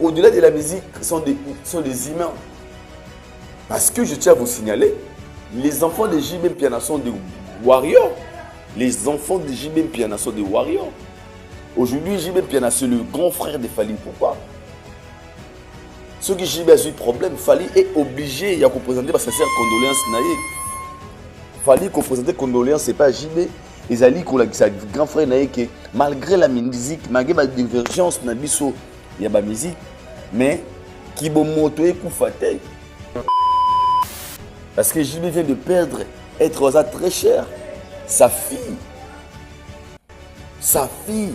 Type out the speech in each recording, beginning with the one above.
au-delà de la musique, sont des humains. Parce que je tiens à vous signaler, les enfants de JB Mpiana sont des warriors. Les enfants de JB Mpiana sont des warriors. Aujourd'hui, JB Mpiana, c'est le grand frère de Fally Ipupa. Ceux qui JB a eu problème, Fally est obligé de représenter parce que c'est condoléances naïe. Fally représenter condoléances, c'est pas JB. Ils allaient avec sa grand frère naïe que malgré la musique, malgré la divergence, il y a la musique, mais qui bon moto et coup faté. Parce que JB vient de perdre, être très cher, sa fille. Sa fille.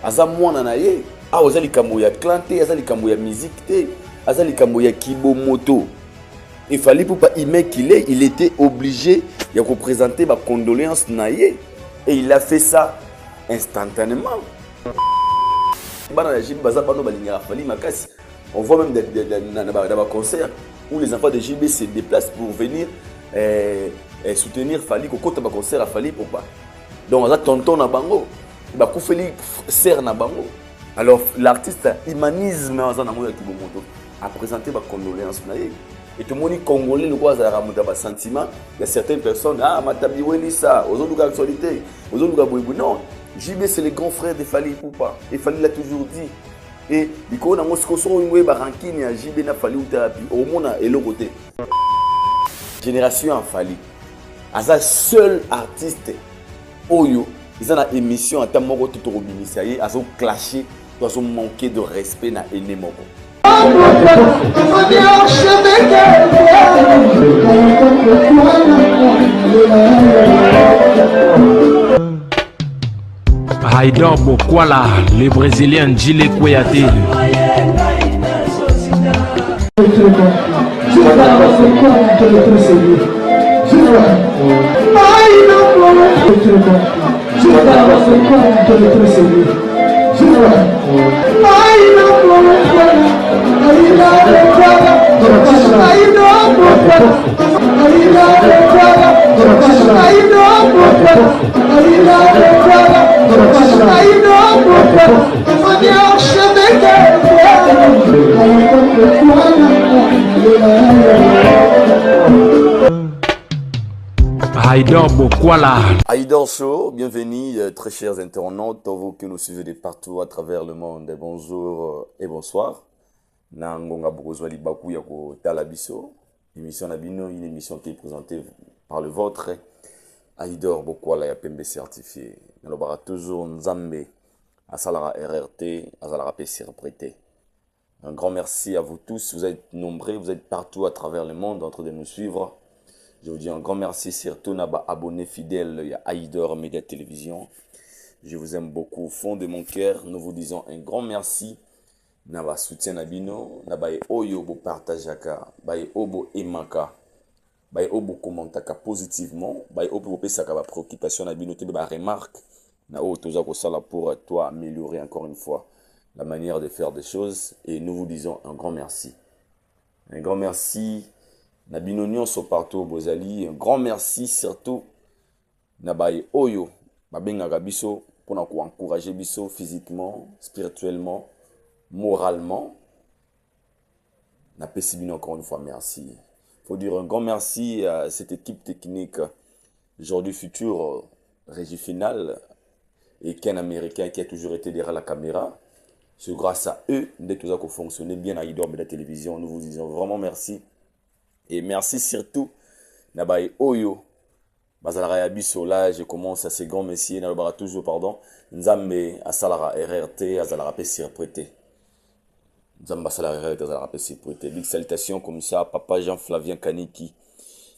Aza mwana na ye. Ah, oza likambo ya clanté, aza likambo ya musique te, aza likambo ya kibo moto. Il fallait pour pas aimer qu'il est, il était obligé de représenter ma condoléance na ye. Et il a fait ça instantanément. On voit même dans un concert où les enfants de JB se déplacent pour venir soutenir Fally. Quand on a un concert à Fally, pourquoi? Donc on a tonton na bango, il a serre na bango. Alors l'artiste humanisme a présenté ma condoléance na ye. Et tout le monde congolais le croise à la sentiment. Il y a certaines personnes, ah, Matabi Wenissa, aux autres actualités, aux autres Boubou. Non, JB c'est le grand frère de Fally Ipupa. Et Fally l'a toujours dit. Et il y a un Moscou, il y a un JB n'a Fally thérapie. Au monde, et l'autre côté. Génération en Fally. Asa seul artiste. Oyo, ils ont une émission en tant que tout robinissé. Ils ont clashé, ils ont manqué de respect dans l'ennemi. Haïdor Bokwala, le Brésilien Djile Kouyaté. Haïdor Bokwala. Haïdor Show, bienvenue très chers internautes, vous qui nous suivez de partout à travers le monde. Bonjour et bonsoir. Nangonga Bokozwali Bakou Yako Talabiso. Émission Nabino, une émission qui est présentée par le vôtre. Haïdor Bokwala ya Pembe certifié. Nous avons toujours Nzambe, Asalara RRT, Asalara PC reprêté. Un grand merci à vous tous. Vous êtes nombreux, vous êtes partout à travers le monde en train de nous suivre. Je vous dis un grand merci surtout à abonnés fidèles à Haïdor Média Télévision. Je vous aime beaucoup au fond de mon cœur. Nous vous disons un grand merci. Naba soutien Nabino, Nabaye Oyo bo partageaka, Baye Obo Emaka, Baye Obo commentaka positivement, Baye Obo pesaka ba préoccupation Nabino te ba remarque, na o toza ko sala pour toi améliorer encore une fois la manière de faire des choses et nous vous disons un grand merci. Un grand merci. Nabino nyonso partout bozali, un grand merci surtout Nabaye Oyo, babengaka biso pour ko encourager biso physiquement, spirituellement, moralement. Napesibino encore une fois merci. Il faut dire un grand merci à cette équipe technique aujourd'hui futur régie finale et qu'un Américain qui a toujours été derrière la caméra. C'est grâce à eux que ça fonctionné bien à Haïdor de la télévision. Nous vous disons vraiment merci. Et merci surtout Nabaye Oyo. Bazalara Yabiso, là, je commence à ces grands messieurs, Nalobara toujours, pardon. Nzambe, Asalara RRT, Azalara PC prêté. Nzambe, Asalara RRT, Azalara PC prêté. Big salutations comme ça, papa Jean-Flavien Kaniki.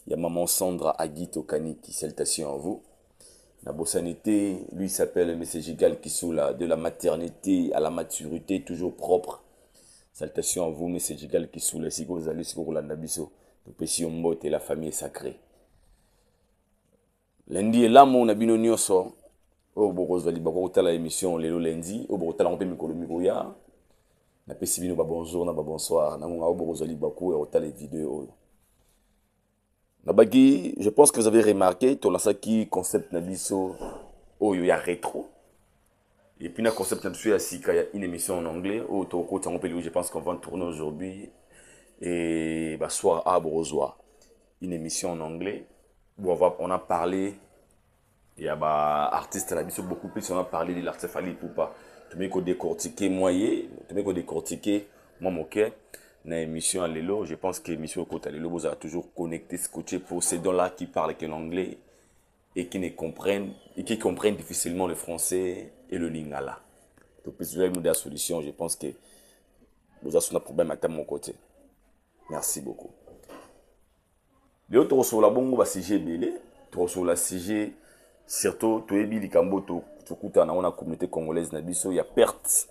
Il y a maman Sandra Aguito Kaniki. Salutations à vous. La bossanité, lui s'appelle M. Gigal Kissoula, de la maternité à la maturité, toujours propre. Salutations à vous, M. Gigal Kissoula, si vous allez sur Rolandabiso. Et la famille est sacrée. Lundi et là, mon abino nyoso. Oh, Borosvali, Bakota la émission, le lundi. Oh, Borota la rompe mikolo mikoya. Na pesibino ba bonjour, na ba bonsoir. Na monga Borosvali Bakou et Ota les vidéos. Nabagi, je pense que vous avez remarqué, Tolasaki concept Nabiso, oh, il y a rétro. Et puis, le concept là-dessus, il y a une émission en anglais, où je pense qu'on va en tourner aujourd'hui. Et bah, soir à Brosois, une émission en anglais, où on a parlé, il y a bah, artistes à la mission beaucoup plus, on a parlé de l'artiste Fally Ipupa. Tu m'as décortiqué, tu m'as décortiqué, moi, mon cœur. Dans l'émission à Lelo, je pense que l'émission au côté à Lelo, vous avez toujours connecté, scotché pour ces dons-là qui parlent que l'anglais et qui comprennent difficilement le français et le lingala. Donc, vous avez nous la solution, je pense que vous avez un problème à mon côté. Merci beaucoup. Les autres sur la bongo, c'est GBL, sur la CG, surtout, tu es Billy Kambo, tu écoutes dans la communauté congolaise, il y a perte,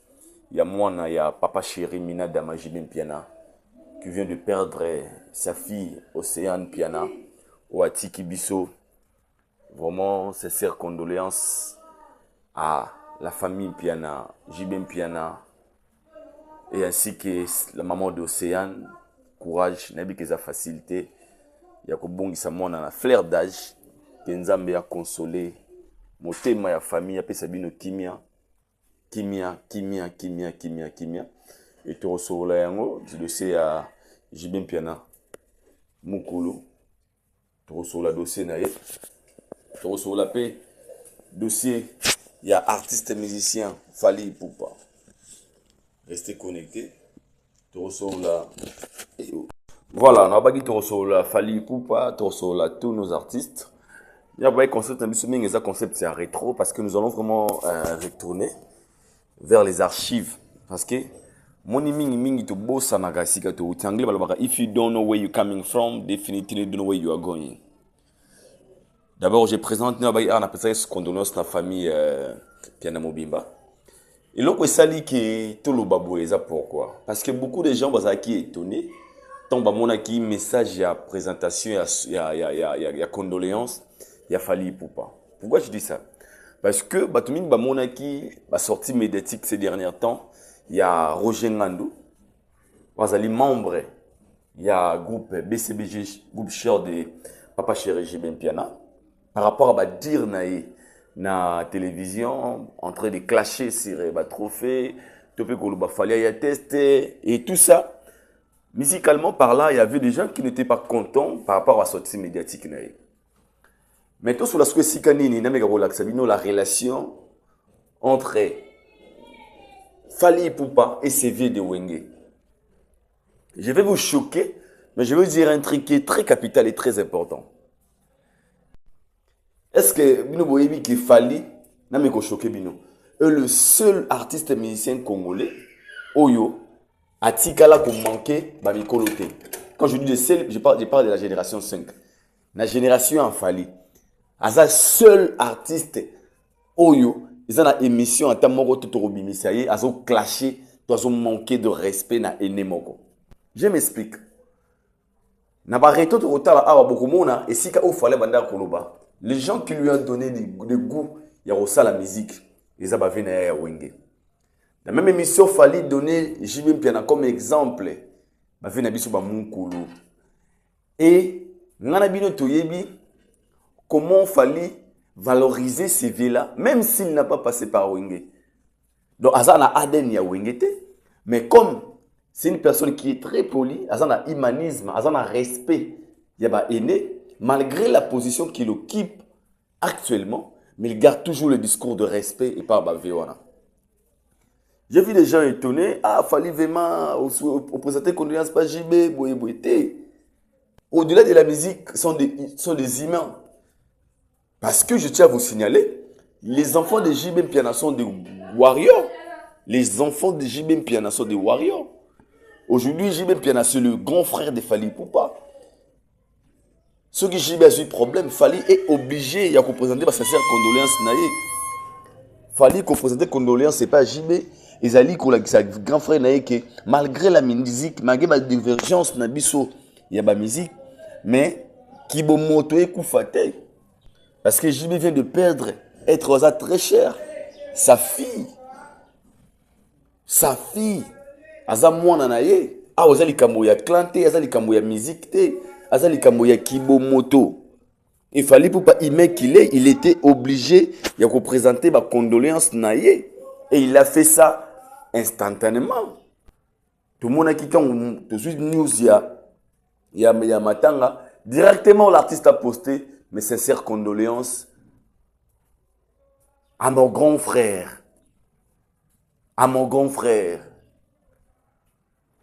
il y a moi, il y a Papa Chéri Mina Damajibin Piana, qui vient de perdre sa fille Océane Piana, ou à Tiki Bisso. Vraiment, sincères condoléances à la famille Piana, Jibin Piana, et ainsi que la maman d'Océane. Courage, n'abi que sa facilité. Il y a que ça la fleur d'âge, que Nzambe a consolé. Motema ya famille, après Sabino Kimia. Kimia. Et tu reçois la yango, je le sais à Jibin Piana. Mukulu. Tu reçois la dossier naïe. Tu reçois la paix. Dossier, il y a artiste musicien, Fally Ipupa. Restez connectés. Tu reçois la. Voilà, on va dire que tu reçois la Fally Ipupa, tu reçois tous nos artistes. Il y a un concept, un concept c'est un rétro parce que nous allons vraiment retourner vers les archives. Parce que if you don't know where you're coming from, definitely you don't know where you are going. D'abord, je présente on appelle ça ce condoléance de la famille Piana Mobimba. Et là, c'est ça que tout le babou est pourquoi? Parce que beaucoup de gens vont être étonnés. Tant que mon acquis message, il y a présentation, il y a condoléances, il y a Fally Ipupa. Pourquoi je dis ça? Parce que mon acquis sorti médiatique ces derniers temps, il y a Roger Ngandou, il membre, il y a groupe BCBG, groupe cher de Papa Chéri Jibin Piana, par rapport à dire na télévision, en train de clasher sur le trophée, Topé Koluba Fally a testé et tout ça. Musicalement, par là, il y avait des gens qui n'étaient pas contents par rapport à la sortie médiatique. Maintenant, sur la la relation entre Fally Ipupa et CV de Wenge. Je vais vous choquer, mais je vais vous dire un truc qui est très capital et très important. Est-ce que vous voyez que Fally n'a pas choqué est le seul artiste musicien congolais, Oyo, a tikala pour manquer Bamikolote. Quand je dis de seul, je parle de la génération 5. La génération en Fally. Asa seul artiste Oyo, ils ont une émission en tamoro totorobi ça y est, ils ont clashé, ils ont manqué de respect na enemoko. Je m'explique. Na ba reto to kotala awa bokomona et si ka o fallait banda koloba. Les gens qui lui ont donné le goût, il y a aussi la musique, ils ont bavé na Wenge. La même émission Fally donner Jibin Piana comme exemple. Bavé na biso ba munkulu. Et ngana bino toyebi comment Fally valoriser ces villas, même s'il n'a pas passé par Wenge. Donc, Azana Aden ya Wengete, mais comme c'est une personne qui est très polie, Azana humanisme, Azana respect, yaba aîné, malgré la position qu'il occupe actuellement, mais il garde toujours le discours de respect et pas Bavéwana. J'ai vu des gens étonnés, Fally vraiment, au présenté condoléances pas JB, Boyeboyete. Au-delà de la musique, sont des humains. Parce que je tiens à vous signaler, les enfants de Jibin Piana sont des warriors. Les enfants de Jibin Piana sont des warriors. Aujourd'hui, Jibin Piana, c'est le grand frère de Fally Ipupa. Ceux qui Jibin a eu problème, Fally est obligé de présenter parce que c'est condoléances naïe. Fally qu'on présente condoléances, c'est pas Jibin. Ils allaient que sa grand frère naïe que malgré la musique, malgré la divergence na biso, il y a la musique, mais qui bon moto et koufaté. Parce que Jibin vient de perdre, être très cher. Sa fille. Aza mwana na ye. Ozali kambo ya clanté, azali kambo ya musique te, azali kambo ya kibo moto. Il fallait pour pas aimer qu'il est, il était obligé de représenter ma condoléance na ye. Et il a fait ça instantanément. Tout le monde a qui quand tout de suite news il y a matanga directement l'artiste a posté mes sincères condoléances à mon grand frère. À mon grand frère.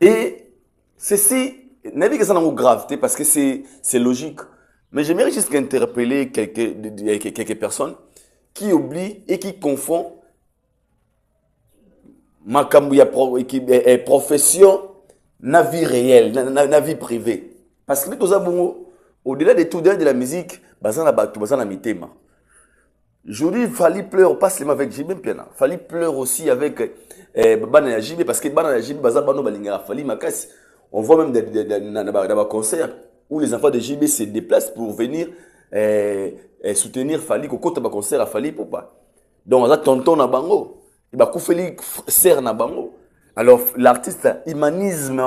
Et ceci n'est pas que ça n'a pas gravité parce que c'est logique. Mais j'aimerais juste interpeller quelques personnes qui oublient et qui confondent ma profession, na vie réelle, na vie privée. Parce que nous avons, au-delà de tout, de la musique, bazana mitema. Je dis, Fally pleure pas seulement avec JB Piana. Fally pleure aussi avec Bana JB parce que Bana JB, bazabano balinga Fally Makas. On voit même dans des concerts où les enfants de JB se déplacent pour venir soutenir Fally, quand on a un concert à Fally Poupa. Donc, on a tonton na bango. Il va couper serre na bango. Alors l'artiste humanisme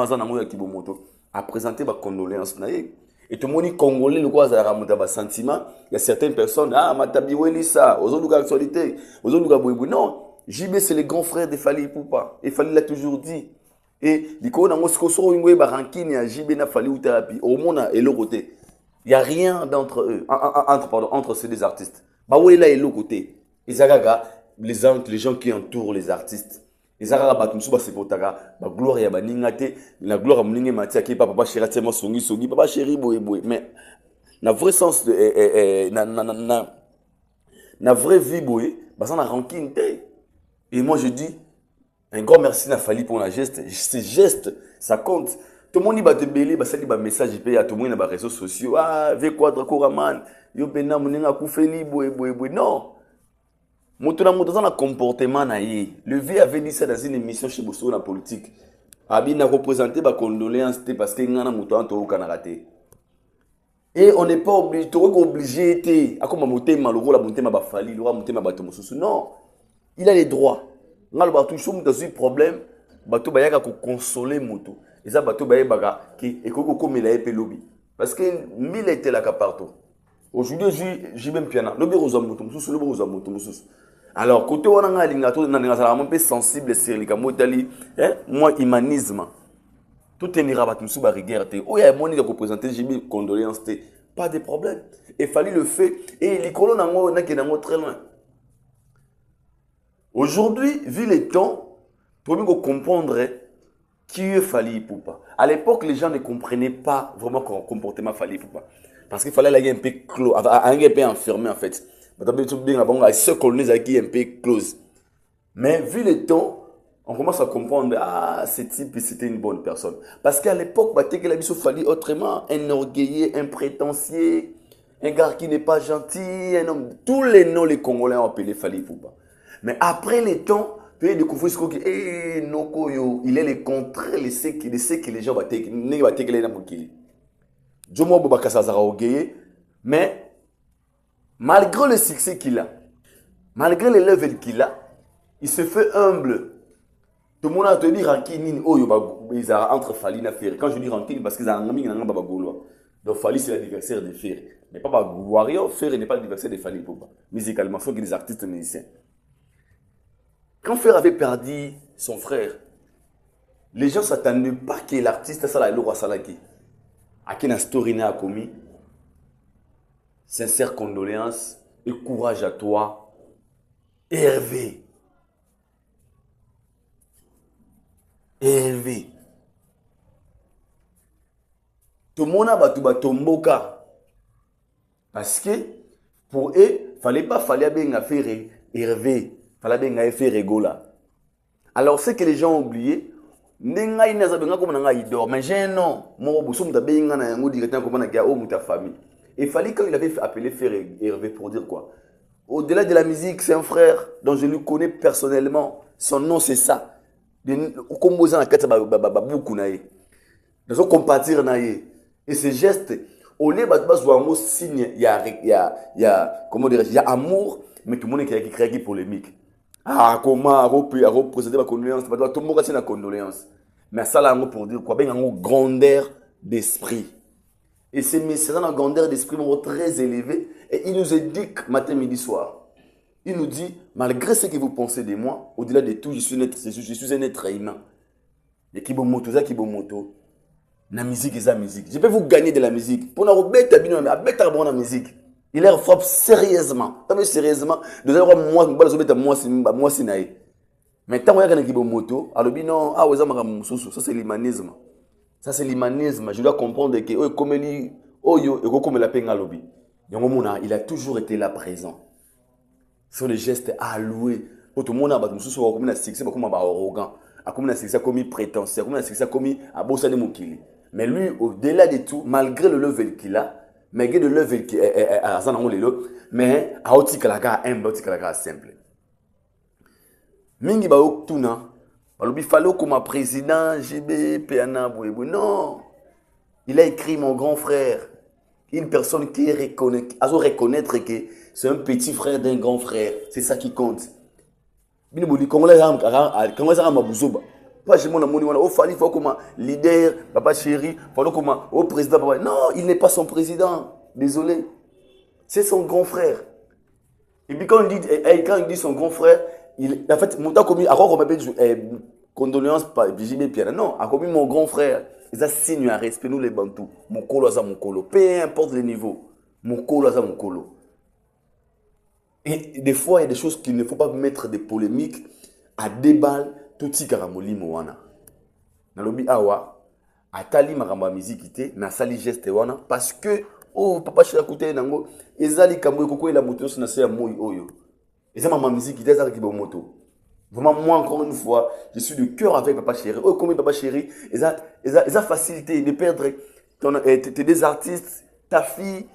a présenté ma condoléance naïe. Et tout le monde congolais le quoi ça ramonte ba sentiment. Il y a certaines personnes matabi welisa, ozoluka actualité, ozoluka boybu. Non, JB c'est le grand frère de Fally Poupa. Et Fally l'a toujours dit. Et diko na ngosiko so ngwe ba rankini ya JB na Fally ou thérapie. Au monde et l'autre côté. Il y a rien d'entre eux entre ces deux artistes. Ba wela et l'autre côté. Izagaga les gens qui entourent les artistes. Les arabes batumsu ba sepotaka ba gloire ya baningate la gloire mninge matia ki papa chéri tellement songi papa chéri boy mais na vrai sens de na vraie vie boy ba ça na rancune et moi je dis un grand merci na Fally pour la geste ces gestes ça compte tout le monde va te belé ba sali ba message pe à tout le monde na ba réseaux sociaux ve quadra koraman yo pena muninga kufeli boy non. Moutona un comportement naïe. Le vieux avait dit ça dans une émission chez Bosso la politique. Abi n'a représenté ma condoléance parce que ngana moutona to kanaraté. Et on n'est pas obligé à comme monter malheureux la monter ma Fally, le monter ma bateau mususu. Non. Il a les droits. Ngal bateau chou dans un problème, bateau bayaka ko consoler moto. Et ça bateau baye baga qui et koko comme il a épé lobby. Parce que mille était là partout. Aujourd'hui, j'ai même piano. Le bureau aux amoutons, le bureau aux amoutons. Alors, côté où on a un peu sensible, c'est le modali, moi, humanisme. Tout est nirabat, nous sommes à rigueur. Oh, il y a un monde qui a représenté, j'ai mis condoléances, pas de problème. Il fallait le faire. Et les colons n'ont pas très loin. Aujourd'hui, vu les temps, pour mieux comprendre qui est Fally Poupa. À l'époque, les gens ne comprenaient pas vraiment comment comportement Fally Poupa. Parce qu'il fallait aller un peu clos, un peu enfermé en fait. Ce colonise qui est un peu close. Mais vu le temps, on commence à comprendre, ce type c'était une bonne personne. Parce qu'à l'époque, il fallait autrement un orgueilleux, un prétentieux, un gars qui n'est pas gentil, un homme. Tous les noms, les Congolais ont appelé Fally Poupa. Mais après le temps, tu as découvert ce qu'il il est le contraire, il sait que les gens vont te Jomo Bobaka Sazara Ogeye, mais malgré le succès qu'il a, malgré les levels qu'il a, il se fait humble. Tout le monde a dit rancune, ils ont entre Fally et Ferry. Quand je dis rancune, parce qu'ils ont un ami qui n'a pas de donc Fally c'est l'adversaire de Ferry. Mais pas Wario, Ferry n'est pas l'adversaire de Fally Poupa. Musicalement, il faut que les artistes musiciens. Quand Ferry avait perdu son frère, les gens ne s'attendaient pas que l'artiste soit le roi Salaki. À qui la story n'a commis, sincère condoléances et courage à toi, Hervé. Hervé. Tout le monde a battu Tomboka. Parce que pour eux, il ne fallait pas faire Hervé. Il fallait faire Regola. Alors, ce que les gens ont oublié, mais j'ai un nom. Il fallait quand il avait appelé Hervé pour dire quoi? Au-delà de la musique, c'est un frère dont je le connais personnellement. Son nom, c'est ça. Et ces gestes, au lieu de signe, il y a amour, mais tout le monde qui crée polémique. Ah, comment représenter ma condoléance? Tout le monde a une condoléance. Mais ça, là, pour dire quoi? Une grandeur d'esprit. Et ces messieurs dans la grandeur d'esprit sont très élevés. Et ils nous éduquent matin, midi, soir. Il nous dit, malgré ce que vous pensez de moi, au-delà de tout, je suis un être humain. Et qui moto, ça qui moto. La musique et sa musique. Je peux vous gagner de la musique. Pour nous bête la musique. Il leur frappe sérieusement. Sérieusement. Nous allons moi c'est naïf. Mais tant qu'il y a qui moto, alors non, ah ouais, ça c'est l'humanisme. Ça c'est l'humanisme. Je dois comprendre que comme il comme la peine à lobby. Il a toujours été là présent. Sur les gestes alloués. Pour tout le monde, il a comme un succès, comme un arrogant, comme un succès, comme un prétentieux, comme un succès, comme un bossa de Mokili. Mais lui, au-delà de tout, malgré le level qu'il a, malgré le level qu'il a, mais à outil que la gare humble, outil que la gare simple. Mingi ba oktuna, balobi fallait comme président, GB, PNA, non. Il a écrit mon grand frère. Une personne qui reconnaît, à reconnaître que c'est un petit frère d'un grand frère. C'est ça qui compte. Comment les gens pas chez moi, il fallait comme leader, papa chéri, fallait comme au président. Papa. Non, il n'est pas son président. Désolé. C'est son grand frère. Et puis quand il dit son grand frère, en fait, mon temps commis, à quoi on m'appelle condoléances par JB Piana. Non, à commis mon grand frère. Ça signe un respect, nous les Bantous. Mon colo à mon colo. Peu importe le niveau. Mon colo à mon colo. Et des fois, il y a des choses qu'il ne faut pas mettre des polémiques à déballe. Tout ce qui est moana. Nalobi awa, atali maramba musique ité, na sali geste wana parce que oh papa chez côté nango, ezali kamwe koko la moto na se moi oyo. Eza ma musique ité ça qui bon moto. Vraiment moi encore une fois, je suis de cœur avec papa chéri. Oh comme papa chéri, eza facilité de perdre des artistes, ta fille.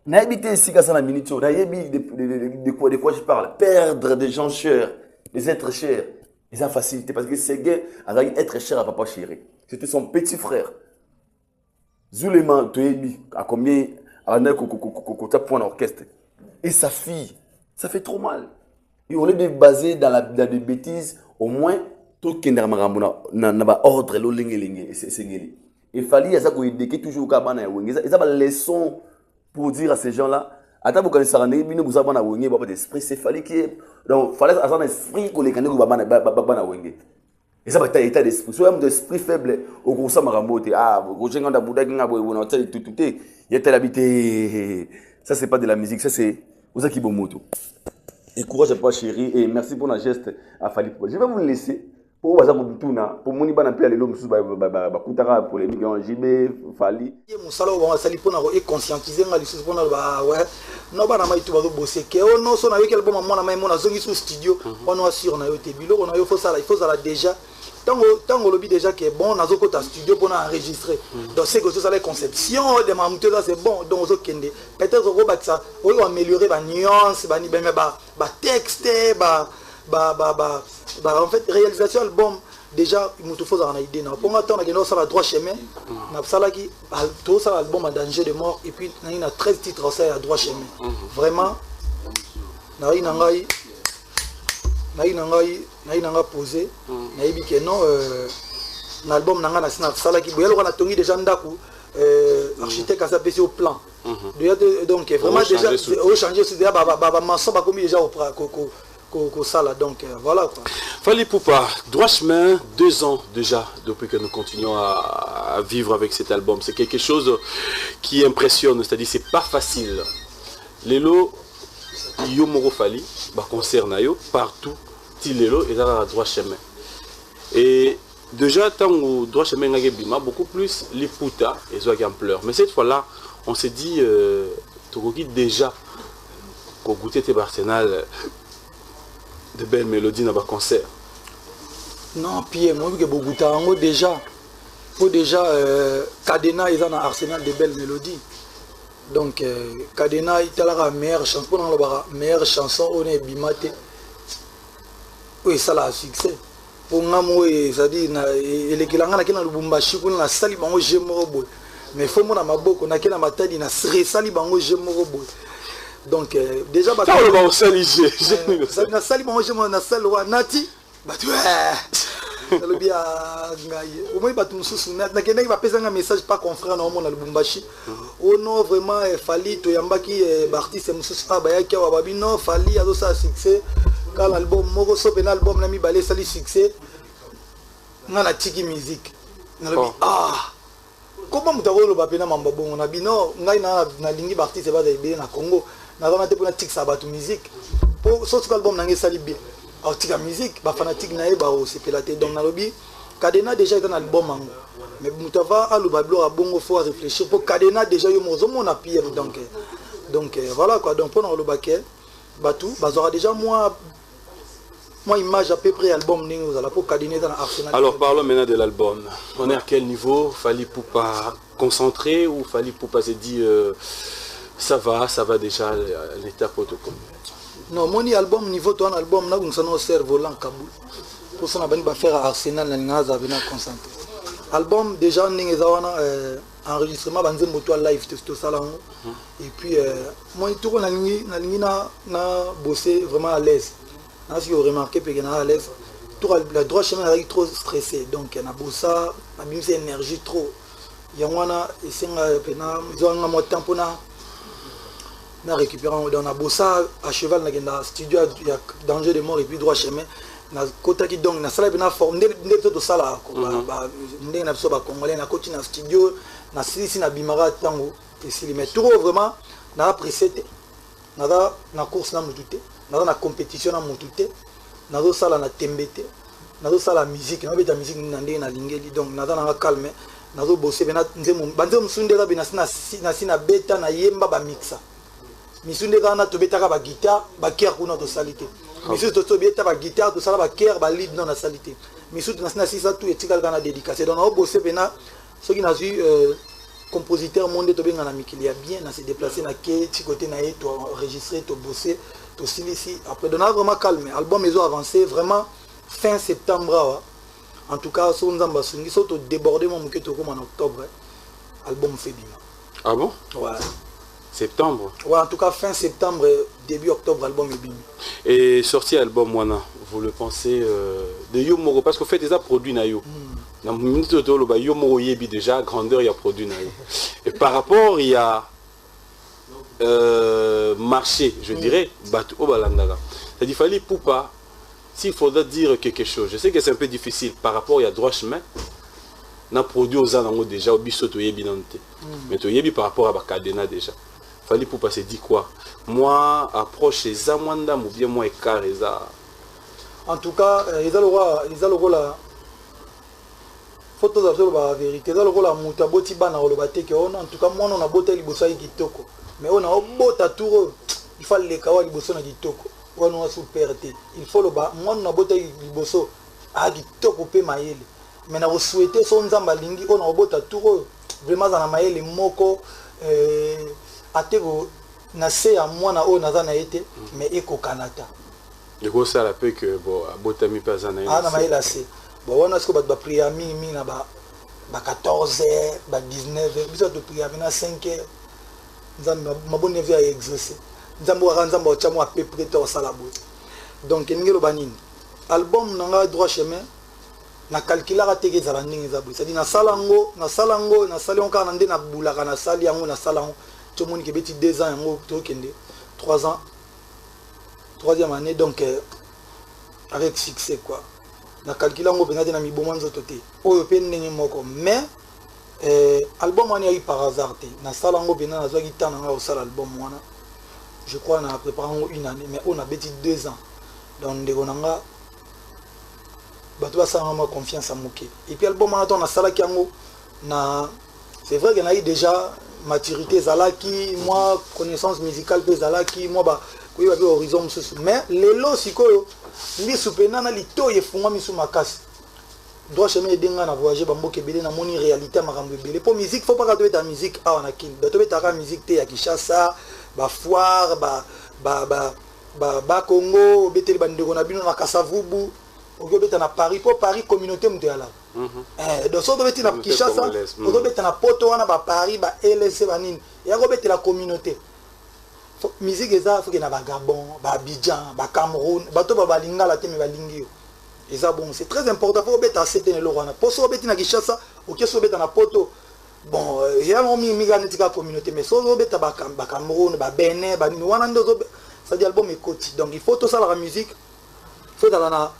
Na habité ici quand ça la minute, na yebi de quoi je parle, perdre des gens chers, des êtres chers. Ils ont facilité parce que ces gars allaient être cher à papa chéri. C'était son petit frère. Zulema, Toyebi, à combien à point d'orchestre. Et sa fille, ça fait trop mal. Et au lieu de baser dans des bêtises, au moins, tout le monde n'a pas ordre. Il fallait que toujours ils ont une leçon pour dire à ces gens-là. Attends, vous connaissez vous avez un esprit, c'est fallait qu'il donc fallait avoir un esprit que les canaux wenge. Et ça va être état d'esprit. Soit un esprit faible au gros ça maramote. Ah, vous avez un bouddha qui a tout. Il y a tel habité. Ça c'est pas de la musique, ça c'est vous qui bon moto. Et courage à toi chérie et merci pour la geste à Fali. Je vais vous laisser. Pour moni bana pe alelo musu ba kutaka polémique en JB Fali musala wa sali pona ko e conscientiser nga lisusu pona ba ouais no bana mai tu ba zo bosser ke o no so na yokel bon mona mai mona zongi sous studio on a sur na yo te bilo on a yo faut ça déjà tango lobi déjà que bon na zo ko ta studio pona enregistrer donc c'est que tout ça les conception de mamuto là c'est bon donc zo kende peut-être ko ba ça o améliorer ba nuance ba ni ba texte en fait réalisation album déjà il faut avoir une idée pour moi on a ça la droit chemin na ça qui tout ça album en danger de mort et puis il y a 13 titres ça à droit chemin vraiment na inangai posé na yebi que non l'album nanga na ça qui boyelo on a tongi déjà ndaku architecte a s'appelé au plan donc vraiment déjà au changer c'est déjà ba maçon ba commis déjà au ça là donc voilà quoi. Fali Poupa, droit chemin, 2 ans déjà depuis que nous continuons à vivre avec cet album. C'est quelque chose qui impressionne, c'est-à-dire c'est pas facile. Lelo, yo moro Fali, bah concerne yo partout, tilelo et là droit chemin. Et déjà tant au droit chemin ngabima beaucoup plus les puta et zo ampleur. Mais cette fois-là, on s'est dit Togogi déjà qu'on goûtait tes Arsenal de belles mélodies dans le concert. Non, puis moi que beaucoup déjà Cadena ils ont un arsenal de belles mélodies. Donc Cadena il a la meilleure chanson dans la meilleure chanson on est bimate. Oui, ça a succès. Pour moi ça dit les kilanga na Lubumbashi pour la sali bango jemorobo. Mais faut mon maboko na kena matadi na sali bango jemorobo. Donc déjà bah on sali ça na sali moi je na sali wa nati bah nalobi a ngai omoi bato mosusu nakendaki bapesanga message pas confrère na omona Lubumbashi oh non vraiment fali toyambaki baartiste mosusu bayaki awa babi non fali azosala succès kala album moko so pena album na mibale esali succès nga na tiki musique nalobi comment moto akoloba pena mamba bongo na bino ngai nalingi baartiste baza ebele na Congo nazana te mpona tikisa bato musique po soki album nange esali bien aotika musique bafanatique na ye baosepela te donc nalobi Cadena déjà est un album ango mais moto ava aloba biloko ya bongo faut réfléchir po Cadena déjà yo mozomona pire donc voilà quoi donc mpona koloba ke bato bazwaka déjà moi image à peu près album ndenge ozala po Cadena eza na Arsenal. Alors parlons maintenant de l'album. On est à quel niveau? Fally Ipupa concentré ou Fally Ipupa s'est dit ça va déjà l'état protocole? Non, mon album niveau toi un album na ngusano cerf-volant Kaboul. Pour ça na bani ba faire Arsenal na ngaza bena concentré. Album déjà ndenge za wana enregistrement banzembo to live to salon et puis moi tout na lingi na bosser vraiment à l'aise. Si vous remarquez que à l'aise tout la droite chemin est trop stressé donc na bossa na bimse énergie trop. Yangwana esenga pena zonga mo tempo na récupérant dans la bossa à cheval na studio il y a danger de mort et puis droit chemin na kota ki donc na sala bena forme ndé to sala ko ba ndé na biso ba congolais na koti na studio na sisi na bimara tango et si mais tout vraiment na preset na course na mutute na compétition na mutute na zo sala na tembete na zo sala musique na beta musique na ndé na lingeli donc na calme na zo bosser bena nzemo banze musundela bena na beta na yemba ba mixa misunde kana to betaka ba guitare ba kier kuna to salite misu to beta ba guitare to sala ba kier ba lead non na salite misu to na sisa tout etikal kana dédicacé donc on bosse pena ce qui n'a eu compositeur monde to benga na mikili ya bien na se déplacer na ke ti côté na to enregistrer to bosser to silisi après donner vraiment calme album ils ont avancé vraiment fin septembre en tout cas so nzamba sungi so to déborder mon muketo comme en octobre album fait bien. Ah bon? Ouais. Septembre? Ouais, en tout cas fin septembre, début octobre, album est bien. Et sorti album Wana, vous le pensez de Yomoro? Parce qu'en fait, déjà produit na yo. Dans le minute de Yomoro Yebi déjà, grandeur, il y a produit na yo. Et par rapport, il y a marché, je dirais, Batu Obalandaga. C'est-à-dire, il fallait Ipupa, s'il faudrait dire quelque chose, je sais que c'est un peu difficile, par rapport, il y a droit chemin. Na produit aux anango déjà, au bisoto Yebi nante. Mais to Yebi par rapport à Cadena déjà. Fally Ipupa se dit quoi? Moi, approche les amwanda, ou bien moi, écart, en tout cas, ils ont le rôle là. Photos de la vérité. Ils ont le rôle à Moutaboti Bana, en tout cas, moi, on a boté les bossons qui toko. Mais on a boté à tout. Il faut les kawa les bossons qui toko. On a super été. Il faut le bas. Moi, on a boté les bossons à qui toko pe maïle. Mais on a souhaité son zambalingi. On a boté à tout. Vraiment, on a maïle moko. Atego na se ya mwana o naza na été mais eko kanata eko sala pe que bon abotami pas na na maila se bon wana sko ba priya mingi na ba 14h ba 19h biso to priya na 5h nzambe mabone via exaucer nzambe wa nzambe cha mo a peu près to sala bo donc ngelo banini album nanga droit chemin na calculer teke za ndenge za bo c'est dit na salango na sali on kana ndena bulaka na sali yango na salango tout le monde qui a 2 ans, 3 ans, 3e année, donc avec succès quoi. Na calculant on a na mi bon manzo toté. O pe ndenge moko mais album on a eu par hasard té. Na sala ngo bena na zo gitana nga au sala album wana. Je crois na préparé une année mais on a bêti 2 ans. Donc ndeko nanga bato ba sa ma confiance à moké. Et puis album on a ton na sala kiango na c'est vrai qu'il y a eu déjà maturité zalaki moi connaissance musicale pe zalaki moi ba ko yoba horizon mususu mais lelo sikoyo ndi supena na lito yefunga misu makasi doit chemin edenga na voyager bamboke belé na moni réalité makambo belé pour musique faut pas ka to ta musique a na kin to beta ka musique te ya Kinshasa ba foire ba Congo beteli bandeko na bino na Kasavubu ogo beta na Paris pour Paris communauté mutela donc so dobeti na Kinshasa ogo beta na poto wana ba Paris ba LC banini ya go beta la communauté musique eza faut que na ba Gabon ba Abidjan ba Cameroun bato ba balingala te me balingi Et ça, bon, c'est très important. Il faut que tu aies le pour ça, tu as ok, so beta na poto. Bon, il y a une communauté, mais so beta ba Cameroun, ba Bénin, ba ni wana ndo ça dit album écoute. Donc il faut tout ça la musique. Faut dans la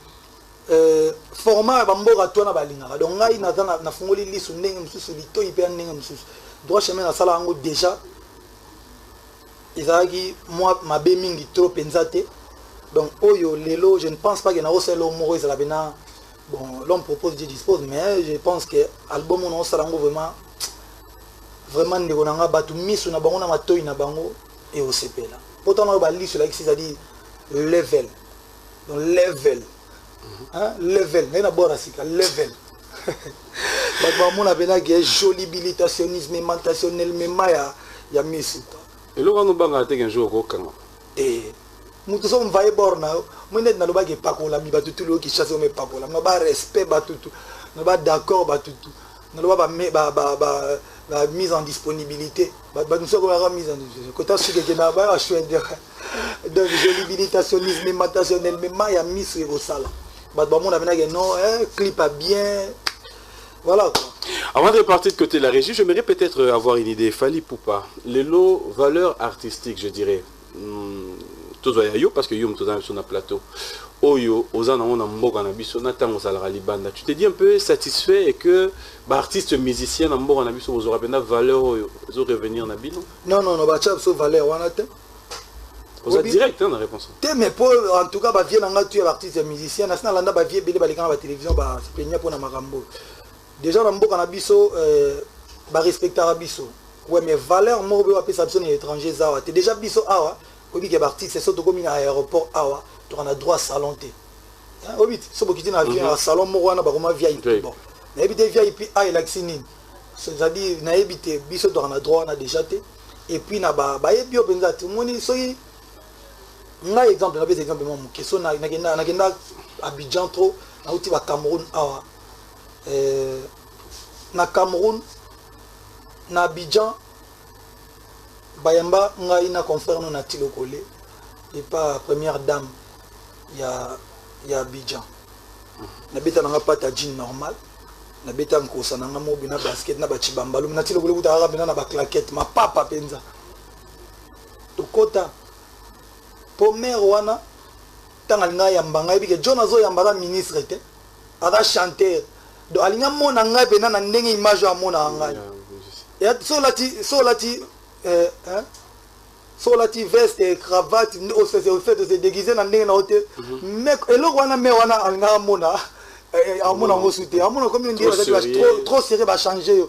format ba mboka to na balinga. Donc ngai na fungoli lisu ndenge msusu lito ipe ndenge msusu. Droit chemin na sala ngo déjà. Izaki moi ma be mingi trop penzate. Donc oyo lelo, je ne pense pas que na oselo moro ezala bena. Bon, l'homme propose, Dieu dispose, mais je pense que l'album on a vraiment de on a battu misu na bango na matoi na bango et au CP là. Pourtant on a liste là qui c'est-à-dire level. Donc level. Hein, level, na borasika level. Bah mon abena que jolibilitationnisme mentationnel mais ya misu. Et là on banga te un jour au Kanga. Et nous sommes vaillés borna. Moi net na loba ke pakola mi batutu lo ki chasse me pakola. Na ba respect batutu. Na ba d'accord batutu. Na loba ba mise en disponibilité. Ba nous sommes la mise en disponibilité. Quand tu sais que na ba choisir. Donc jolibilitationnisme mentationnel mais ya misu au sala. Ba mon avena que non, clip a bien. Voilà quoi. Avant de partir de côté de la régie, j'aimerais peut-être avoir une idée. Fali Poupa, les lots valeurs artistiques, je dirais. Parce que yo sur un plateau. Oyo, ozana on a mboka na biso na tango salara libanda. Tu te dis un peu satisfait et que artiste musicien na mboka na biso vous aurez bien valeur oyo revenir na bino? Non non non, ba tcha so valeur wana te. Vous êtes direct hein la réponse. Te mais pour en tout cas ba vie na nga tu artiste musicien national landa ba vie belé ba lekana ba télévision ba se penya pour na makambo. Déjà na mboka na biso ba respecter biso. Ouais mais valeur mo be apesa biso na étranger zawa. Te déjà biso awa. Obi ke artiste c'est surtout comme à aéroport awa tu as droit à salon té. Obi so bokiti na avion salon mo wana ba koma VIP bon. Na ebité VIP a elaxini. C'est-à-dire na ebité biso tu as droit na déjà té et puis na ba yebi openza tout moni soki nga exemple na bes exemple mo keso na kenda Abidjan trop na uti ba Cameroun awa na Cameroun na Abidjan Bayamba nga ina confrère non atilo collé et pas première dame ya Abidjan. Na beta nga pata jean normal. Na beta nkosa na nga mobi na basket na ba chibambalu na tilo collé kuta arabe na ba claquette ma papa penza. To kota pomère wana tanga nga yambanga ebike John azo yambara ministre te. Ada chanteur. Do alinga mona nga bena na ndenge image ya mona nga. Et so lati solati veste et cravate au fait de se déguiser dans ndenge na hôtel mais eloko wana me wana anga mona amona ngosute amona comme on dit trop serré va changer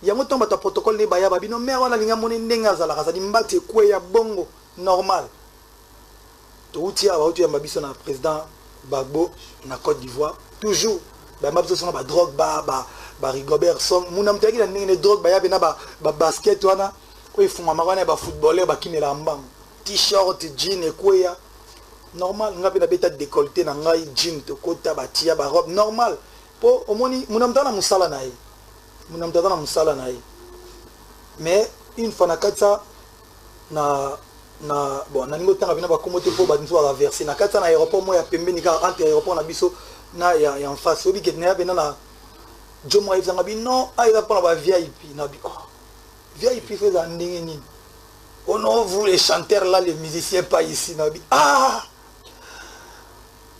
ya motomba ta protocole ne baya babino me wana linga mona ndenge azala kasa di mbati kwe ya bongo normal to uti ya mabiso na président Bagbo na Côte d'Ivoire toujours ba mabiso sona ba drogue ba Rigobert Song muna mtaki na ndenge ne drogue ba ya bena ba basket wana il faut que les footballeurs qui ne l'ont t-shirt, jean et quoi normal. On a bien décolleté dans les jeans, kota, batia, robe normal. Pour au moins, mon âme dans la musala naï. Mon âme dans la musala naï. Mais une fois na katsa na bon na ningo tanga bina ba komote po ba nzo traverser na katsa na aéroport moi ya pembe ni ka entre aéroport na biso na ya en face obi ketna bina na jomo ya zanga bi non ay la pour ba VIP na bi VIP fait un ding. Oh non, vous les chanteurs là, les musiciens pas ici. Ah!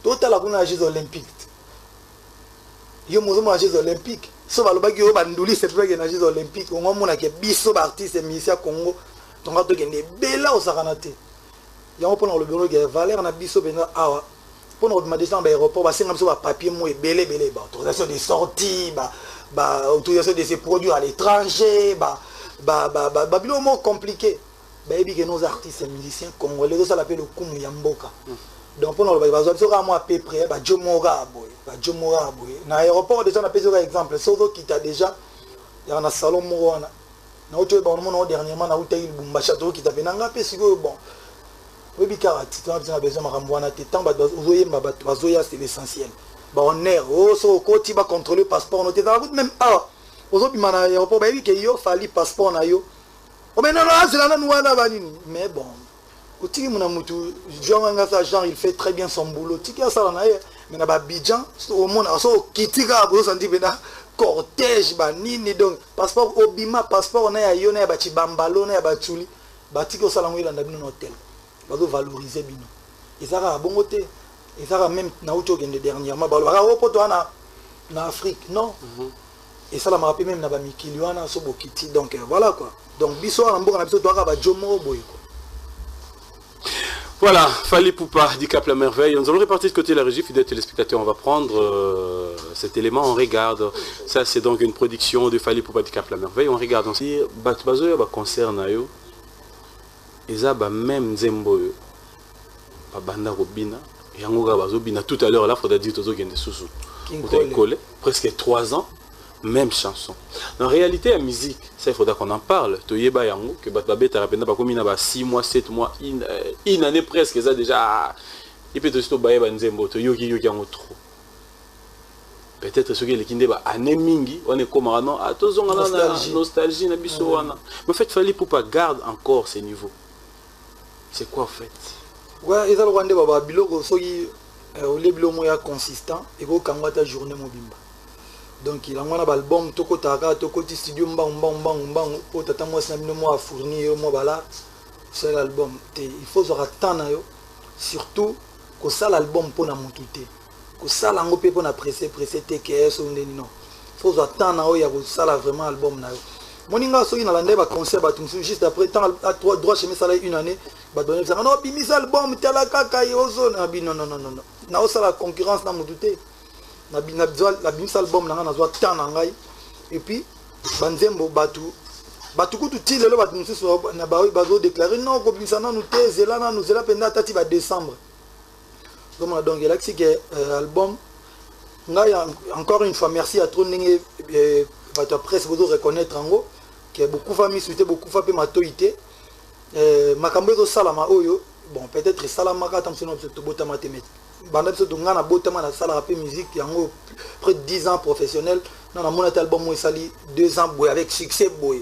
Tout à l'heure, on a les Jeux Olympiques. Yo mozo les Jeux Olympiques. Sauf à l'obagi yo bandouli c'est vrai que les Jeux Olympiques. On a que biso artistes et musiciens Congo. Donc on a des bella au Saranate. Ya on prend le bureau que Valère na biso bena awa. Pour nous demander ça en aéroport, bah c'est comme ça papier moi belé bah autorisation de sortie, bah autorisation de se produire à l'étranger, bilo mot compliqué. Bah et que nos artistes et musiciens congolais ça l'appelle le kumu yamboka. Donc pour nous bah ça moi à peu près bah Jomora boy. Na aéroport déjà on a pris un exemple, sauf qui t'a déjà il y a un salon moana. Na autre bah on dernièrement na hôtel Bumbashato qui t'a fait nanga pe siko bon. Oui, bikarati, tu as besoin de m'envoyer tes temps, c'est l'essentiel. On est au côté, va contrôler le passeport, on est dans la route même. Ah, aujourd'hui, il aéroport, il fallait passeport. Mais bon, il fait très bien son boulot. mais na ba Abidjan au monde so kitika bo senti bena cortège ba nini donc passeport obima passeport na ya yona ya ba chibambalo na ya ba tuli batiko sala ngwela na bino hôtel bazo valoriser bino ezaka bongo te ezaka même na uto kende dernièrement balo baka opoto na Afrique non et ça la m'a rappelé même na ba mikili wana so bokiti donc voilà quoi donc biso na mboka na biso to aka ba jomo boy quoi. Voilà, Fally Ipupa, dit Cap la merveille. Nous allons repartir de côté de la régie, fidèles téléspectateurs. On va prendre cet élément, on regarde. Ça, c'est donc une production de Fally Ipupa, dit Cap la merveille. On regarde aussi. Bazo ya ba concert na yo. Eza ba même Nzembo yo. Ba banda robina. Yango ga bazo bina tout à l'heure là, faudra dire tozo gende susu. Collé, presque 3 ans. Même chanson. En réalité, la musique, ça il faudra qu'on en parle. Toyeba yango que Batbabé tarapenda pas comme il a 6 mois, 7 mois, une année presque ça déjà. Il peut aussi tobaye banzembo to yoki yango trop. Peut-être ce que les kinde ba année mingi, on est comme non, atozonga na nostalgie na biso wana. Mais en fait Fally Ipupa garde encore ces niveaux. C'est quoi en fait? Ouais, ils ont le rwandais baba biloko soki au lebilo moya consistant et ko kangwa ta journée mobimba. Donc il a un album toko taka toko ti studio mbang po tata moi na bino moi fournir moi bala c'est l'album il faut attendre yo surtout que ça l'album pour na motuté que ça lango pe pour na presser TKS ou ndeni non il faut attendre yo ya ko ça vraiment album na yo moninga so ina lande ba concert ba tumsu juste après temps à droit chez ça une année ba donner ça non bimi album tala kaka yo zone non na o ça la concurrence na motuté na bimisa album nanga nazwa temps na ngai et puis banzembo batu kutu ti lelo batu mususu na bazo déclarer non ko bimisa na nous te zela na nous zela penda tati ba décembre comme donc il a dit que album ngai encore une fois merci à trop ndenge votre presse vous reconnaître ngo que beaucoup famille souhaité beaucoup fa pe matoité makambo zo salama oyo bon peut-être salama ka tamsono to bota mathématique banda biso to ngana botama na sala rap musique yango près de 10 ans professionnel non na mon album mo sali 2 ans boy avec succès boy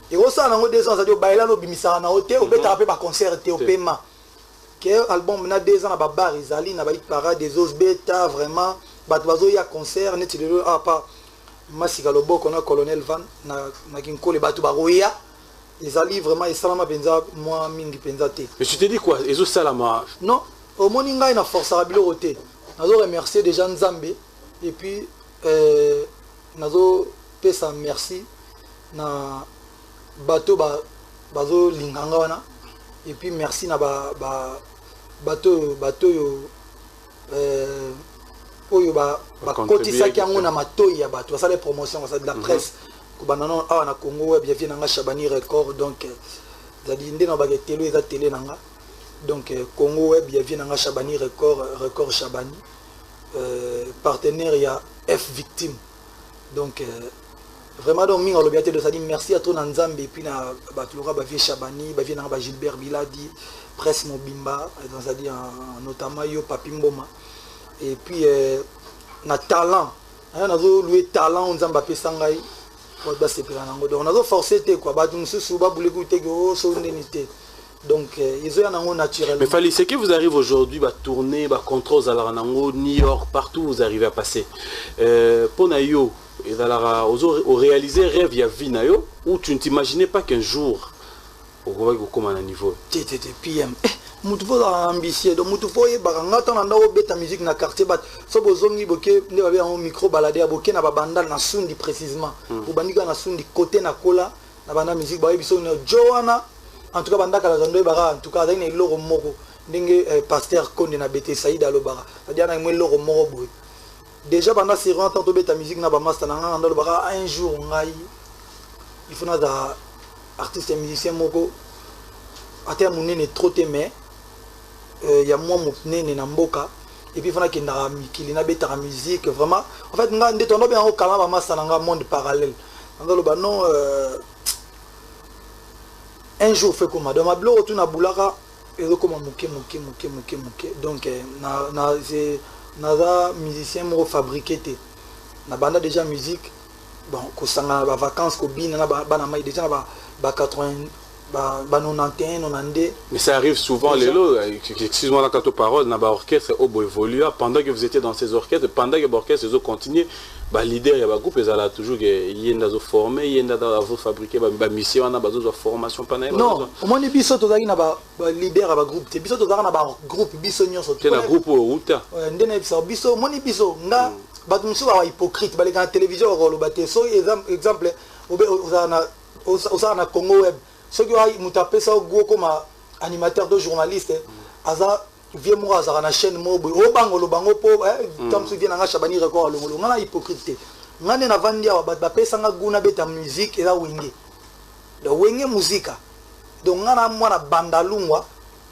et au ça nango 2 ans ça dio baila no bimisa na hotel au beta rapper ba concert te au paiement que album na 2 ans na ba bar izali na ba hit parade des os beta vraiment ba bazo ya concert net le a pas masika loboko na colonel Van na kinkole ba to ba roya izali vraiment et salama penza moi mingi penza te. Mais tu te dis quoi ezo salama non au moninga ina force rabilo roté nazo remercier déjà Nzambe et puis nazo pesa merci na bato bazo linganga wana et puis merci na bato yo oyo ba kotisa ki yango na matoyi ya bato ça les promotions ça de la presse ko banano awa na Congo web ya vina nga Shabani record donc zali ndena ba télé za télé nanga donc Congo web il y a un Shabani record Shabani partenaire il y a F victime donc vraiment donc minga lobiate de ça dit merci à toi Nzambe et puis na batulora ba vie Shabani ba vie na ba Gilbert Biladi presse mobimba dans ça dit notamment yo Papi Mboma et puis na talent na zo louer talent Nzamba pesa ngai ko ba sepela nango donc na zo forcer te quoi ba tumsu suba boulego te go so ndinité. Donc, ils ont un naturel. Mais Fally, c'est que vous arrivez aujourd'hui à tourner, à contrôler à New York, partout vous arrivez à passer. Pour Nayo, au réaliser rêve, il y a vie Nayo, où tu ne t'imaginais pas qu'un jour, on va comme à un niveau. PM. Mutuvo ambitieux, donc mutuvo y barangata na ndawo beta musique na quartier bat. So bozongi boke ne ba un micro baladé à boke na babanda na sundi précisément. Pour bandika na sundi côté na kola na banda musique ba biso na Joana. En tout cas, bandaka la zone bara en tout cas, il y a l'oro moro. Dingue pasteur Konde na bete Saïd alobara. C'est-à-dire na l'oro moro boy. Déjà pendant ces rentrées de beta musique na ba master na ngando bara un jour ngai. Il faut na da artiste et musicien moko. Ata munene trop aimé. Il y a moi munene na mboka. Et puis il faut na kenda mikili na beta musique vraiment. En fait nga ndé tondo bien au kala ba master na monde parallèle. Ngalo ba non un jour fait comme madame Ablo retourne à Boulara et comme mouké donc na musicien mo fabriqué té na banda déjà musique bon ko sanga ba vacances ko bina na bana mai déjà ba 80 91, 92. Mais ça arrive souvent, Lélo, excuse-moi là quand on parle, dans l'orchestre, au évolue, pendant que vous étiez dans ces orchestres, pendant que l'orchestre continue, le leader, il y a groupe, ils ont toujours formé, ils ont fabriqué des missions, ils ont formation. Non, au moins, ils ont un leader à groupe. Ils ont un groupe, ils ont un groupe au route. Ils ont un hypocrite, ils ont une télévision, exemple, au Congo web. Ceux qui ont tapé ça comme animateur de journaliste, aza vieux moi aza na chaîne mobo o bango lo bango po tam su vient nga Chabani record lo lo ngana hypocrite ngane na vandia ba pesa nga guna beta musique et la wenge de wenge musica donc ngana mwana bandalungwa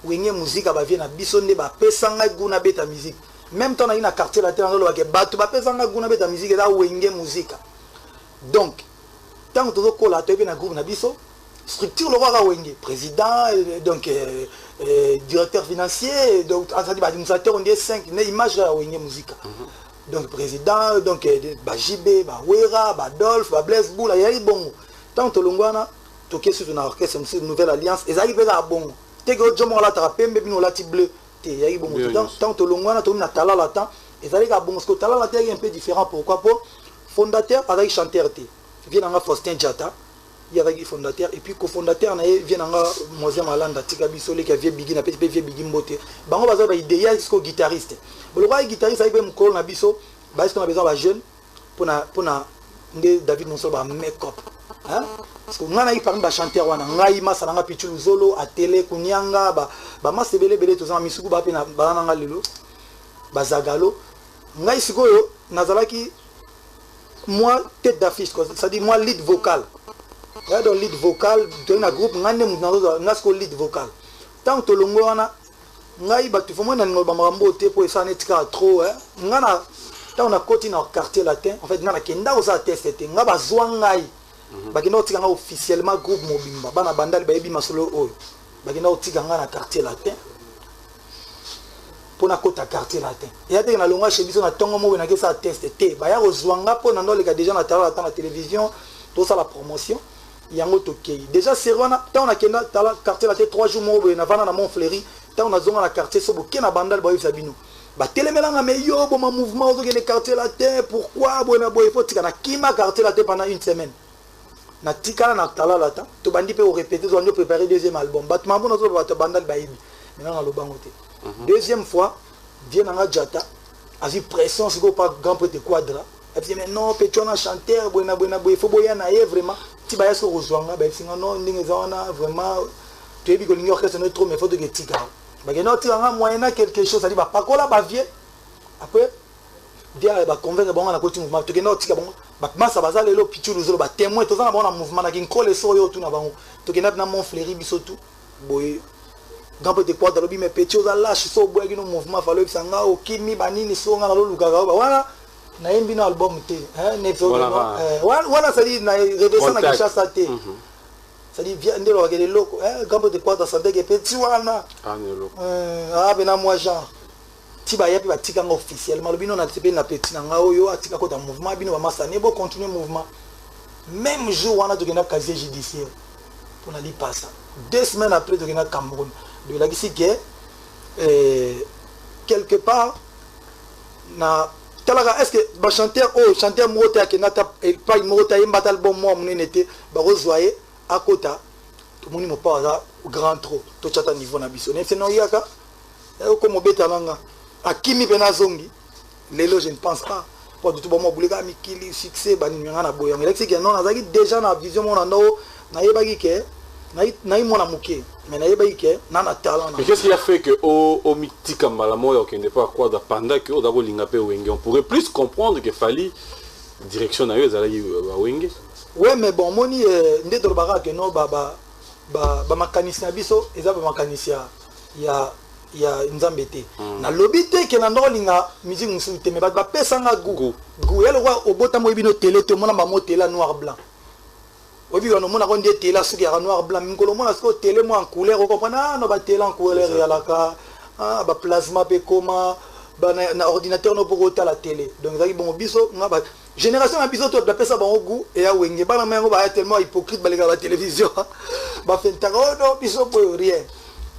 wenge musica ba vient na biso nde ba pesa nga guna beta musique même temps na ina quartier la télé lo ba ke batu ba pesa nga guna beta musique et la wenge musica donc tant que tout la télé na groupe na biso structure le roi Wenge, président, donc directeur financier, donc administrateur, on dit 5, une image à Wenge Musica. Donc président, donc Bajibé, Wera, Dolph, Blaise Boula, il y a bon. Tant que l'on toqué sur une orchestre, une nouvelle alliance, et ça arrive à bon. T'es que John Mola Trapé, mais nous la bleu. Il y a bon. Tant que l'on a tourné à Tala Latin, et ça arrive à bon. Parce que Tala Latin est un peu différent. Pourquoi? Pour fondateur avec chanteur. Il vient dans Faustin Diata. Il y a un fondateur et puis cofondateur vient dans Mosé Malanda Tika Bissolé qui a vieux Bigin, après vieux Bigin Mbote. Bango baza ba idéal jusqu'au guitariste. Le roi guitariste il peut me coller na biso, ba est-ce qu'on a besoin de jeunes pour na David Monso ba make-up. Hein? Parce que ngana il parmi ba chanteur wana ngai masa nga pichulu zolo a télé kunyanga ba masebele bele to za misuku ba pe na ba nga lelo ba zagalo ngai sikoyo nazalaki moi tête d'affiche, c'est-à-dire moi lead vocal. Dans lead vocal, dans un groupe, on a un lead vocal. Tant que l'on a ngai batu fo mona ngo bamambo te po ça net ka trop ngana ta on a continué dans quartier latin en fait ngana kenda osa tester nga bazwa ngai bakina otika nga officiellement groupe mobimba bana bandali ba yebi masolo oyo bakina otika nga na quartier latin pour na kota quartier latin et ate na longa chez biso na tongo mo na ke ça tester te ba ya ozwa nga po na ndoleka déjà na tala la télévision tout ça la promotion yango tokei déjà c'est wana ta on a kenda tala quartier latin 3 jours mo na vana na Montfleury ta on a zonga na quartier so boke na bandal ba yebisa bino ba telemelanga me yo bo ma mouvement ozo ke le quartier latin pourquoi bo na bo il faut tika na kima quartier latin pendant une semaine na tika na tala latin to bandi pe o répéter zo on préparer deuxième album bat mambo na zo ba bandal ba yebi maintenant na lobango te deuxième fois vient na jata azi pression siko pas grand prêtre quadra et puis mais non petona chanteur bona il faut boya na ye vraiment ti ba yaso rozwanga ba singa non ndinge zaona vraiment tu es bi ko lingi orchestre no trop mais faut de tika ba ke no ti nga moyena quelque chose ali ba pakola ba vie après dia ba convaincre bon na ko ti mouvement to ke no tika bon ba masa baza lelo pichu luzolo ba témoin to za na bon na mouvement na kin kole so yo tu na bango to ke na Montfleury biso tout boye grand peu de quoi dans le mais petit aux lâche so boye ki no mouvement falo bisanga o kimi banini so nga na lo lukaga ba wana na yembi no album te ne so wana ça dit na redescend na kisha sa te ça dit vient ndelo ke loko grand peu de quoi dans santé ke petit wana bena moi genre ti ba yapi ba tika nga officiellement le bino na tepé na petit na nga oyo atika ko ta mouvement bino ba masane bo continuer mouvement même jour wana to kena casier judiciaire pour n'aller pas ça 2 semaines après to kena Cameroun de la ici que quelque part na talaga est-ce que ba chanteur mota ke na ta pas mota yemba album moi mon était ba rezoyer à kota tout monde mo pas grand trop to chata niveau na biso ne non yaka comme beta langa akimi pena zongi lelo je ne pense pas pour tout bon mo buleka mikili succès ba ni ngana boyang est-ce que non azaki déjà na vision mon ando na yebaki ke na mona muke mais na yebaki ke na talent. Mais qu'est-ce qui a fait que au mythique malamo yo kende pas quoi pendant que o dako linga pe wenge on pourrait plus comprendre que fallait direction na yo ezalaki ba wenge. Ouais mais bon moni ndeto baka ke no ba mécanicien biso eza ba mécanicien ya nzambe te na lobby te ke na ndolinga musique musu te mais ba pesa nga goût ya le roi obota mo bino télé te mona ba mo télé noir blanc obi wana mona ko ndé télé suki ya noir blanc ngolo mona ko télé mo en couleur o comprendre non ba télé en couleur ya la ka ba plasma pe koma na ordinateur no pour la télé donc ça bon biso nga ba génération ya biso to d'après ça ba goût et ya wenge bana mengo ba tellement hypocrite ba la télévision ba fentaka no biso pour rien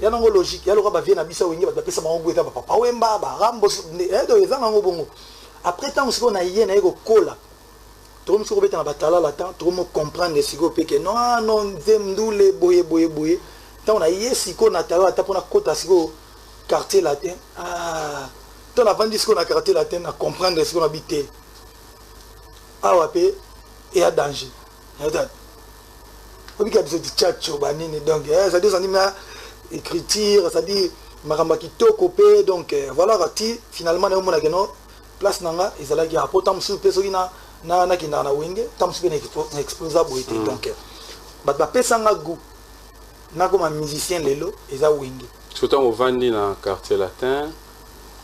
ya nango logique ya lo ba vient na biso wenge ba d'après ça ba goût eta ba papa wemba ba rambo do eza nango bongo après tant ce qu'on a yé na eko kola to mo siko beta na batala la temps to mo comprendre siko pe que non non zemdule boye tant on a yé siko na tawa ata pona kota siko quartier latin tant la vendu ce qu'on a quartier latin à comprendre ce qu'on habité awapé et à danger on dit qu'il y a des tchatcho banini donc ça dit ça dit écriture ça dit maramba kitoko pe donc voilà rati finalement na mona keno place nanga ezala ki apota musu pe soki na kinda na wenge tamsu pe na explosa boité donc ba pesa nga goût na comme un musicien lelo eza wenge surtout au vandi dans quartier latin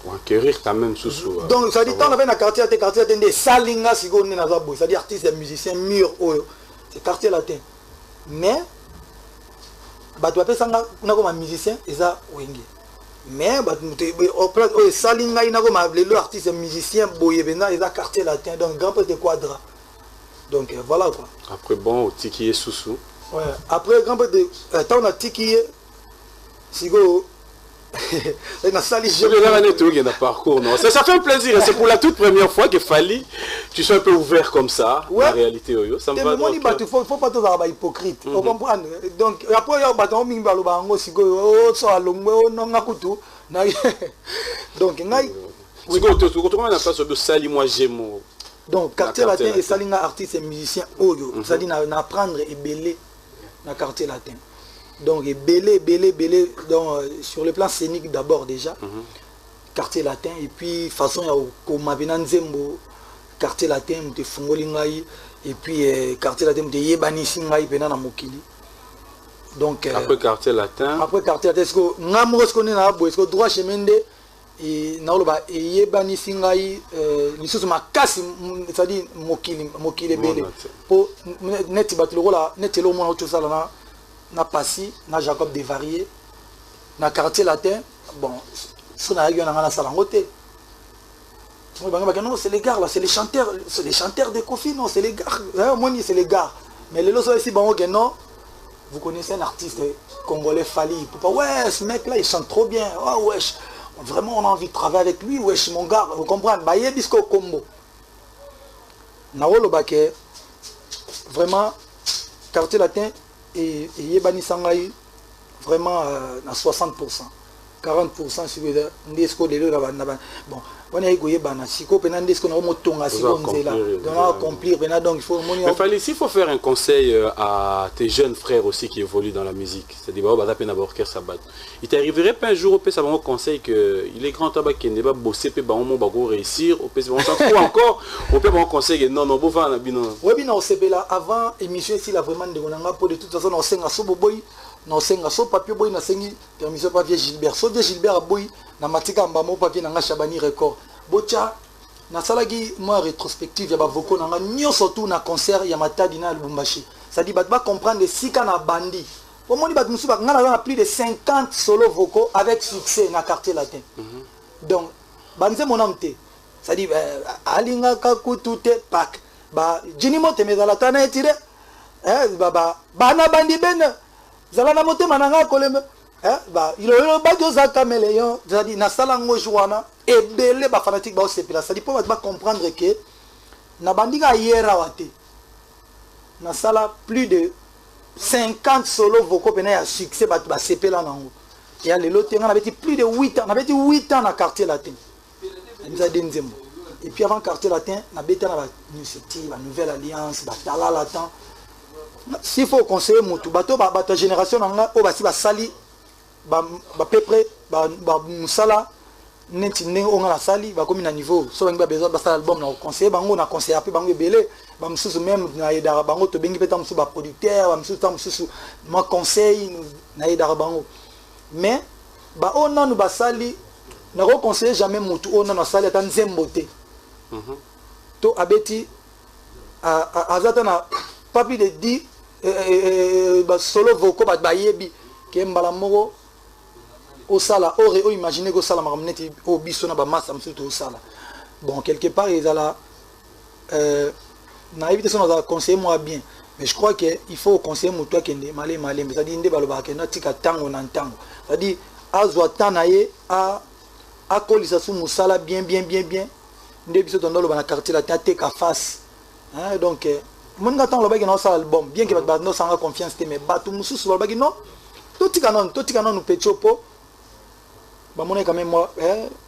ou acquérir quand même sous donc ça dit tant on avait dans quartier latin des salinga siko ni na za boy ça dit artiste et musicien mur oyo c'est quartier latin mais ba tu pesa nga na comme un musicien eza wenge mais ba au place oyo salinga ina comme lelo artiste et musicien boye bena eza quartier latin donc grand peu de quadra donc voilà quoi après bon au tiki sous ouais après grand peu de temps on a tiki sigo ça fait un plaisir, c'est pour la toute première fois que Fally tu sois un peu ouvert comme ça la réalité ça me va donc il faut pas tout avoir hypocrite on comprend donc après il y a baton mingi baloba ngo sigo so alongwe no ngakutu na donc ngai sigo to na place de Sali moi j'aime donc quartier latin et salinga artiste et musicien oyo ça dit na apprendre et belé na quartier latin. Donc, belé, donc, sur le plan scénique d'abord déjà, quartier latin, et puis façon, il y a comme Mabenanzembo, quartier latin, de Fungolingaï, et puis quartier latin, de Yebanisingaï, Pena Mokili. Donc, après quartier latin, est-ce que nous avons est-ce que droit chemin de et naoloba Yebanisingaï, l'issue ma casse, c'est-à-dire Mokili belé. Pour net battre là, net le monde tout ça là. Na Passy, na Jacob Desvarieux, na quartier latin, bon, ce n'a rien à salangoté. Non, c'est les gars là, c'est les chanteurs de Kofi, non, c'est les gars. Moi, c'est les gars. Mais les autres ici, bon, non, vous connaissez un artiste congolais Fally. Ouais, ce mec là, il chante trop bien. Oh, wesh, vraiment, on a envie de travailler avec lui. Wesh, mon gars, vous comprenez? Bah, il y a disco combo. Naolo Baké, vraiment, quartier latin. Et Yebani Sangaï, vraiment à 60%. 40% si vous êtes bon, on a égoïé Banasiko, pendant des qu'on a motonga si on est là. Donc accomplir, donc il faut. Mais Fally, s'il faut faire un conseil à tes jeunes frères aussi qui évoluent dans la musique, c'est-à-dire il t'arriverait pas un jour au PC un conseil que il est grand tabac qui n'est pas bossé, peut réussir, au PC on s'en fout encore, on peut un conseil que non, bon, oui, bien au CB là, avant émission ici, là vraiment de Gonanga, pour de toute façon, on sait à Soboboy. Non senga so papier boy na sengi permission papier Gilbert so de Gilbert boy na matika mbamo papier na Chabani record bocha na salagi moi rétrospective ya ba voko na nyo surtout na concert ya Matadi na Lubumbashi ça dit ba comprendre sika na bandi au moni ba musu ba ngala na plus de 50 solo vocaux avec succès na quartier latin donc banze mon amte ça dit alinga kakutute pak ba jini mote mezala tana etire baba bana bandi ben zalana mote mananga koleme ba il ba doza caméléon c'est-à-dire na sala ngo joana et belé ba fanatique ba osepela ça dit pour ba comprendre que na bandika yera wate na sala plus de 50 solo vocaux pena ya succès ba sepela nango et à l'élo tenga na beti plus de 8 ans na beti 8 ans na quartier latin na denzembo et puis avant quartier latin na beti na ba initiative ba nouvelle alliance ba tala latin. S'il faut conseiller mutu bato bato génération nanga o basi basali ba peu près ba musala neti ne onga la sali ba comme na niveau so ba besoin ba album na conseiller bango na conseiller après bango belé ba mususu même na yeda bango to bengi peta musu ba producteur ba mususu ta mususu ma conseil na yeda bango mais ba ona nu basali na ko conseiller jamais mutu ona na sali ta nzembote to abeti azata na papi de 10 solo vocaux ba yebi ke mbala moko au sala au imaginer que sala maramneti au bisona ba massa msuto au sala bon quelque part ils ala na éviter son conseiller moi bien mais je crois que il faut conseiller moi toi kende malé mais ça dit ndé baloba ke na tika tango na tango ça dit azwa tanaye a kolisa su musala bien ndé biso tondo lo na quartier la tête ka face hein donc mon gars tant lo ba ke na sala album bien que ba no sanga confiance mais batu mususu lo ba ke non totika non nous pechopo ba mona quand même moi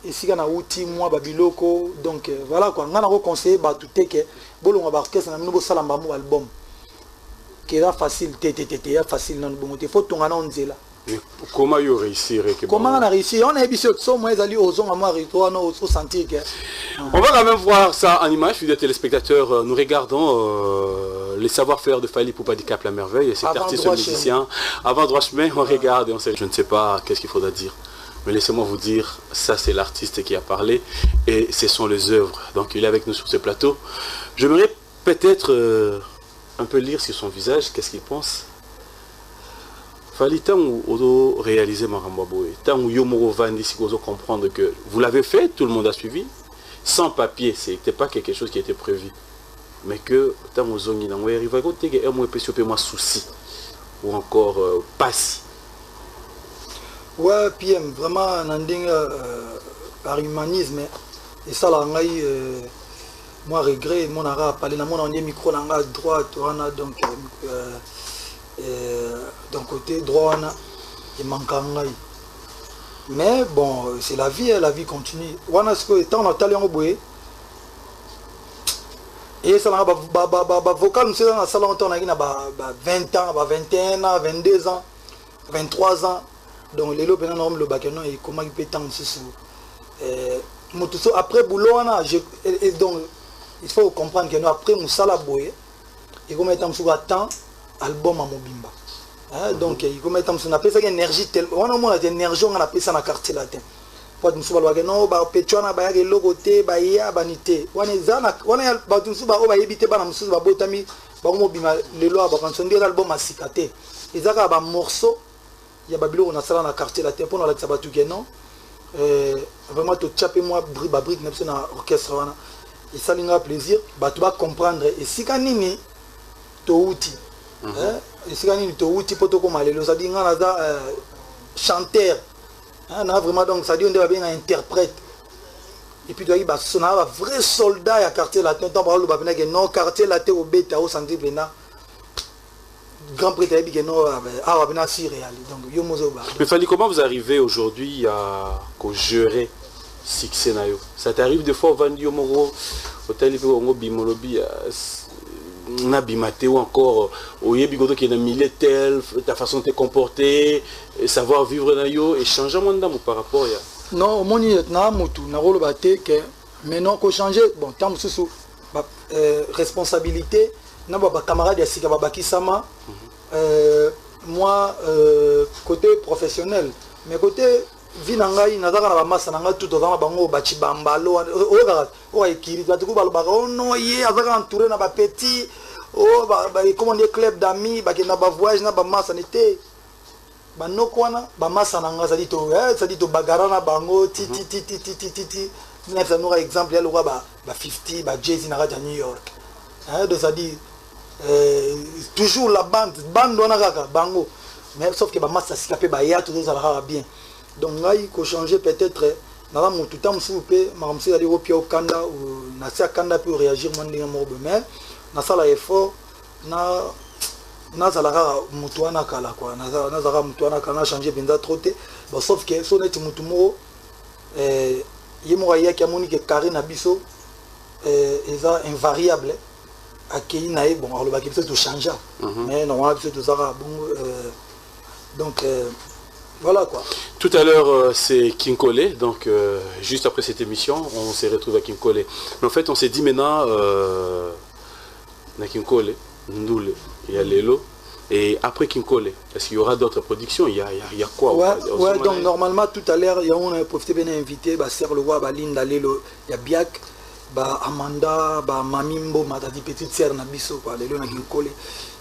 ici kana outil moi babiloko donc voilà quoi ngana ko conseiller ba tout que bolonga ba orchestre na mino bo sala mbamu album qui est facile facile non bon il faut tonga na nzela comment y réussir comment on a réussi on a ébiso so moi ezali ozonga moi retour no au sentir que on va quand même voir ça en image, les téléspectateurs. Nous regardons les savoir-faire de Fally Ipupa du Cap La Merveille et cet artiste musicien. Avant droit chemin, on regarde et on sait. Je ne sais pas qu'est-ce qu'il faudra dire. Mais laissez-moi vous dire, ça c'est l'artiste qui a parlé et ce sont les œuvres. Donc il est avec nous sur ce plateau. J'aimerais peut-être un peu lire sur son visage, qu'est-ce qu'il pense. Fally, tant où réaliser Marambaboé, tant où Yomoro Vandi, si vous comprendre que vous l'avez fait, tout le monde a suivi. Sans papier, ce n'était pas quelque chose qui était prévu. Mais que tant où Zongi n'a pas arrivé à côté, un mois et moi souci ou encore passe. Ouais, PM, vraiment, nanding par humanisme, et ça, là, moi, regret, mon ara, parler dans mon micro, là, droite, donc, d'un côté, droit, il manque un mais bon, c'est la vie continue. Wana ce que tant on a talé en boé. Et ça là, vocal, nous sommes dans la salle, on a 20 ans, 21 ans, 22 ans, 23 ans. Donc les lots maintenant le bac non et comment il peut tant sous après boulot donc il faut comprendre que nous après nous sala boye et comment temps sous temps album à mobimba donc il faut mettre on appelle ça énergie tellement on a moins d'énergie on appelle ça dans quartier latin pour nous souvent non ba petchona ba ya logoté ba ya banité on ba tout ba ba yebité ba na musu ba botami ba mobimba le lo ba quand on dit album à cicaté ils a ba morceau il y a babilo on a ça dans le quartier latin pour la sabatu que non vraiment to chapé moi brique même na orchestre wana et ça linga plaisir ba tu vas comprendre et si kanini to outil et si kanini to outil poto comme alelo ça dit ngana za chanteur on a vraiment donc ça dit on doit bien interprète et puis doit ba sona ba vrai soldat à quartier latin tant ba lo ba que non quartier latin au beta au centre bena grand prêtre dit que non ah va sur réel donc yo mozo ba. Mais Fally, comment vous arrivez aujourd'hui à gérer succès na yo? Ça t'arrive des fois vendre yo moro hôtel pe ngo bimolobi na bimate ou encore au yebi goto qui est dans milieu tel ta façon de te comporter savoir vivre na yo et changer mon dame par rapport ya non moni na mutu na rolo baté que maintenant ko changer bon tant sous responsabilité na ba camarade ya sika ba kisama moi côté professionnel mais côté vie nangai nazaka na ba massa nanga tout devant bango ba chibambalo o ekiri ba tuku balo ba no ye azaka entouré na ba petit o ba comment dire club d'amis ba na ba voyage na ba massa nité ba nokwana ba massa nanga ça dit to bagara na bango ti na ça nous exemple ya lo ba 50 ba Jay-Z na radio New York de ça dit toujours la bande on a kaka bango mais sauf que ba massa sikapé ba ya tout ça la bien donc là il faut changer peut-être na la mutu tam soupe maramsi ali opia au kanda ou na sia kanda pour réagir mon ndinga morbe mais na sala effort na sala mutu ana kala quoi na sala mutu ana kala changer benza troté bon sauf que so net mutu mo yemo ya ki amoni que carré na biso eza invariable accueilli naé bon alors le bac peut changer mais normalement c'est tout ça bon donc voilà quoi. Tout à l'heure c'est King Kole, donc juste après cette émission on s'est retrouvé à King Kole. Mais en fait on s'est dit maintenant na King Kole, Ndoule, il y a Lelo et après King Kole, est-ce qu'il y aura d'autres productions? Il y a quoi? Ouais donc normalement tout à l'heure on a profité bien invité bah Serre le roi bah Linda Lelo, il y a Biak ba Amanda, ba Mamimbo, matadi petite sœur na biso quoi, lelo na Ginkole.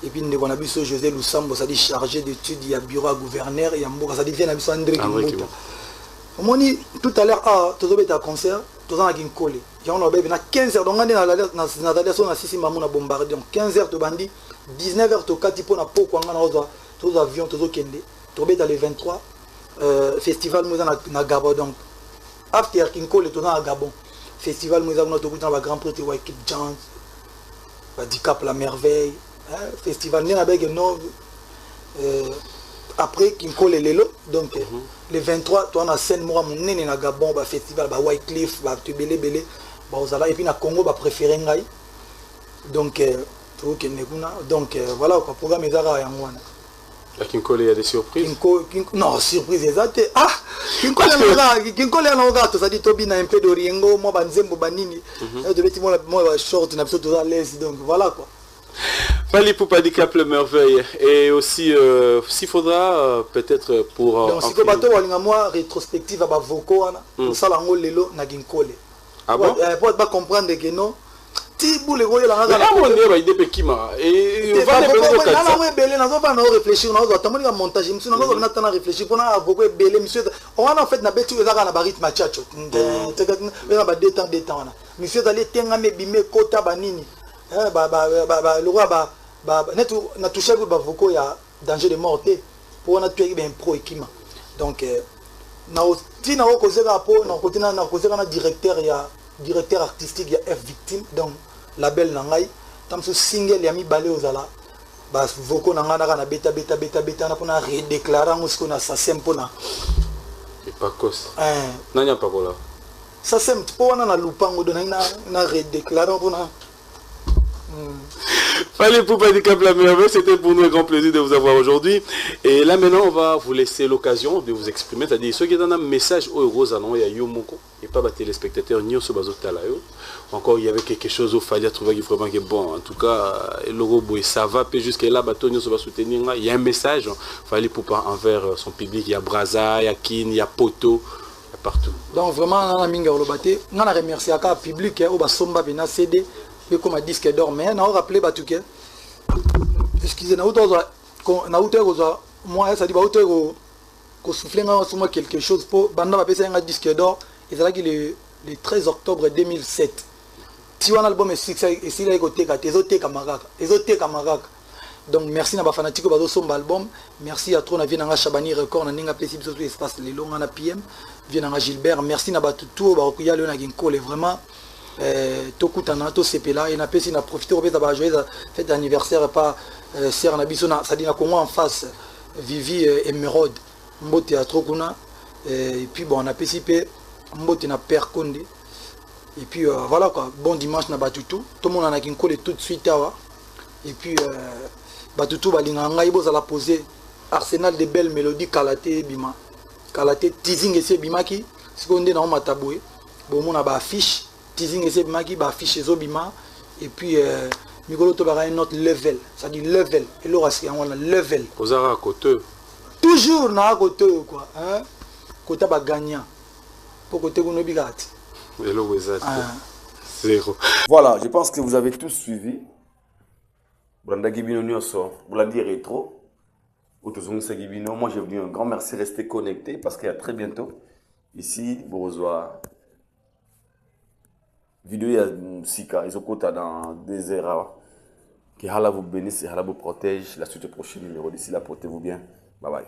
Et puis ndeko na biso José Lusambo, ça dit chargé d'études, il y a bureau à gouverneur, il y a Mboka, ça dit vient na biso André Kimbuta. Moni tout à l'heure tout à concert, tout à Ginkole. Il y a on a 15h donc on est na daliaso na sisi mamu na bombardé donc 15h to bandi, 19h to kati po na poko ngana ozo tous avions tous kende. To beta le 23 festival mo na Gabon donc after Ginkole to na Gabon. Festival nous avons notre grand prix de Wycliffe Jean, Handicap la merveille, festival né avec non après Ginkole lelo donc le 23 toi on a scène moi mon né na Gabon ba festival ba Wycliffe ba te belé ba ozala et puis na Congo ba préféré ngai donc tout que nekuna donc voilà quoi programme ezara yangwana. À Ginkole, il y a des surprises. Non, surprise exacte. Ah, Ginkole on regarde, ça dit Tobi na un peu d'Oriengo, moi banzembo banini. De bêtis moi short na tout à l'aise donc voilà quoi. Fali pour Handicap la merveille et aussi s'il faudra peut-être pour donc si bato walinga moi rétrospective ba voko wana, pour ça la lelo na Ginkole. Ah bon? Pour pas comprendre que non. Tibu le goye la ngana la monnaie ba ide pekima et on va le na na belé na zo ba na réfléchir na zo tamoni ka montage monsieur na zo na tana réfléchir pour na avocat belé monsieur on a en fait na betu ezaka na ba rythme chacho na ba détente na monsieur allait tenga me bime kota banini le roi ba netu na toucher ba avocat ya danger de mort pour na tuer ben pro ekima donc na tina ko kozeka po na kotina na kozeka na directeur artistique ya F victime donc label nangai tam so single ya mi balé ozala ba voko nanga na beta na pona redéclarer ngosiko na SACEM pona et pas cause nanya pas kola SACEM pona na lupango do na redéclarer pona. Fallait pour Handicap la merveille, c'était pour nous un grand plaisir de vous avoir aujourd'hui. Et là maintenant, on va vous laisser l'occasion de vous exprimer. C'est-à-dire, ceux qui ont un message au Rose, il y a Yomoko, et pas les téléspectateurs, ni au Sobazotalayo. Encore, il y avait quelque chose au Fallait trouver vraiment que bon. En tout cas, le robot, ça va, puis jusqu'à là, soutenir. Il y a un message, Fallait pour envers son public. Il y a Braza, il y a Kin, il y a Poto, il y a partout. Donc vraiment, on a mis on a remercié le public, au Basomba, Bena CD. Comme un disque d'or, mais on a rappelé Batouké. Excusez-moi, moi, ça dit qu'on souffle sur moi quelque chose pour Banda passer un disque d'or. Et c'est là qu'il est le 13 octobre 2007. Si on a album est succès, et si là il y a des camarades. Donc merci à Bafanatique pour son album. Merci à Trona Vienanga Chabani Record, on a placé sur l'espace les longs en PM. Vienanga Gilbert, merci à Batoutou, Barokuya Léona Ginkole, vraiment. Tokutana to sepela et na pesi na profiter au beta ba joyeux fête d'anniversaire pas sœur na biso na ça dit na Congo en face Vivi Emeraude mbote à Trokuna et puis bon on a participé mbote na Père Condé et puis voilà quoi bon dimanche na Batutu tout le monde na Ginkole tout de suite awa et puis Batutu balinga ngai bo za la poser arsenal de belles mélodies Kalaté bima Kalaté teasing et c'est bima qui seconde na mataboué bon mon a ba affiche teasing et c'est maki ba affiche zobima et puis Mikolo to ba un autre level ça dit level et le reste on a level Ozara côté toujours na côté quoi hein côté ba gagnant pour côté kuno bigati et le wezat zéro. Voilà, je pense que vous avez tous suivi Branda Gibino Nyoso Blandi Rétro Otozong Sagibino. Moi j'ai voulu un grand merci, restez connectés parce qu'il y a très bientôt ici Borozoa vidéo ya Sika, ils ont côté dans des erreurs. Que Allah vous bénisse et Allah vous protège. La suite prochaine numéro d'ici là, portez-vous bien. Bye bye.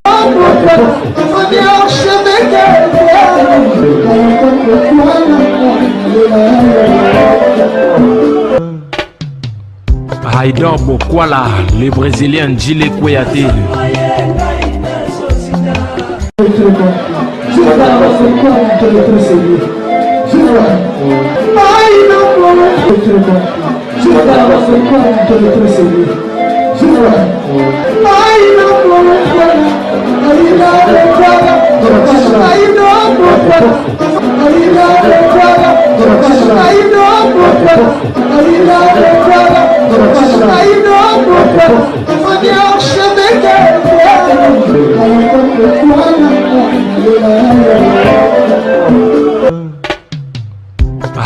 Haïdor Bokwala, le Brésilien Djile Kouyaté.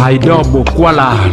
Haider Bokwala.